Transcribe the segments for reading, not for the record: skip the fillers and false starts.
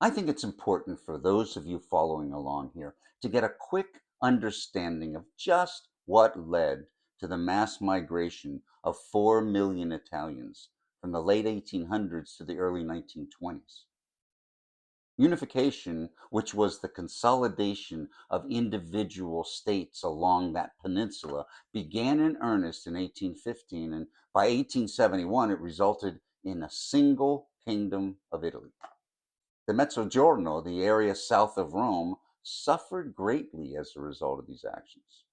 I think it's important for those of you following along here to get a quick understanding of just what led to the mass migration of 4 million Italians from the late 1800s to the early 1920s. Unification, which was the consolidation of individual states along that peninsula, began in earnest in 1815, and by 1871 it resulted in a single kingdom of Italy. The Mezzogiorno, the area south of Rome, suffered greatly as a result of these actions.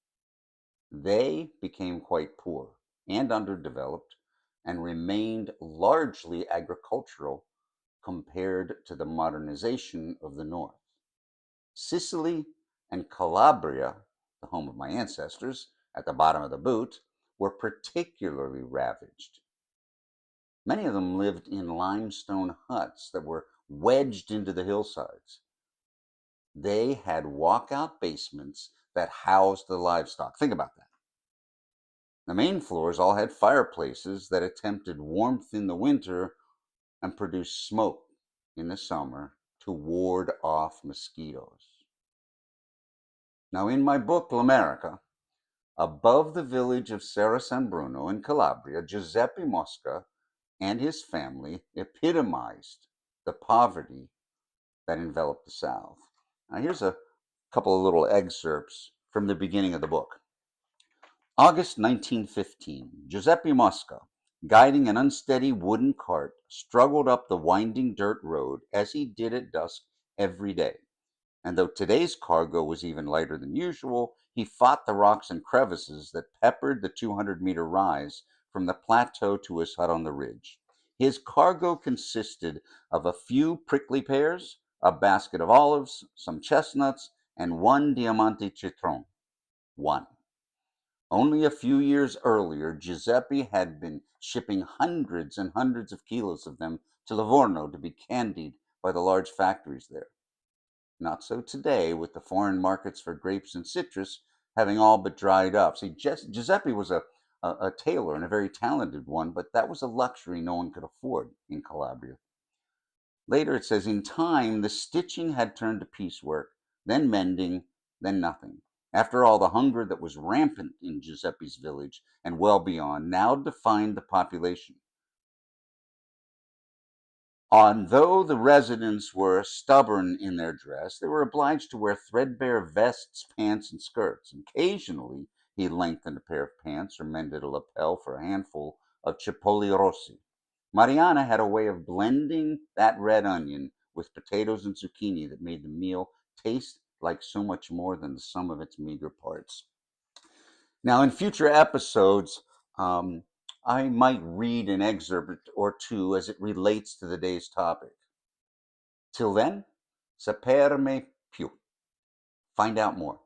They became quite poor and underdeveloped and remained largely agricultural compared to the modernization of the north. Sicily and Calabria, the home of my ancestors, at the bottom of the boot, were particularly ravaged. Many of them lived in limestone huts that were wedged into the hillsides. They had walkout basements that housed the livestock. Think about that. The main floors all had fireplaces that attempted warmth in the winter and produced smoke in the summer to ward off mosquitoes. Now, in my book, L'America, above the village of Serra San Bruno in Calabria, Giuseppe Mosca and his family epitomized the poverty that enveloped the South. Now, here's a couple of little excerpts from the beginning of the book. August 1915, Giuseppe Mosca, guiding an unsteady wooden cart, struggled up the winding dirt road as he did at dusk every day. And though today's cargo was even lighter than usual, he fought the rocks and crevices that peppered the 200-meter rise from the plateau to his hut on the ridge. His cargo consisted of a few prickly pears, a basket of olives, some chestnuts, and one Diamante citron. One. Only a few years earlier, Giuseppe had been shipping hundreds and hundreds of kilos of them to Livorno to be candied by the large factories there. Not so today, with the foreign markets for grapes and citrus having all but dried up. See, Giuseppe was a tailor and a very talented one, but that was a luxury no one could afford in Calabria. Later it says, in time, the stitching had turned to piecework, then mending, then nothing. After all, the hunger that was rampant in Giuseppe's village and well beyond now defined the population. Although the residents were stubborn in their dress, they were obliged to wear threadbare vests, pants, and skirts. Occasionally, he lengthened a pair of pants or mended a lapel for a handful of cipolle rossi. Mariana had a way of blending that red onion with potatoes and zucchini that made the meal taste like so much more than the sum of its meager parts. Now, in future episodes, I might read an excerpt or two as it relates to the day's topic. Till then, saperne più. Find out more.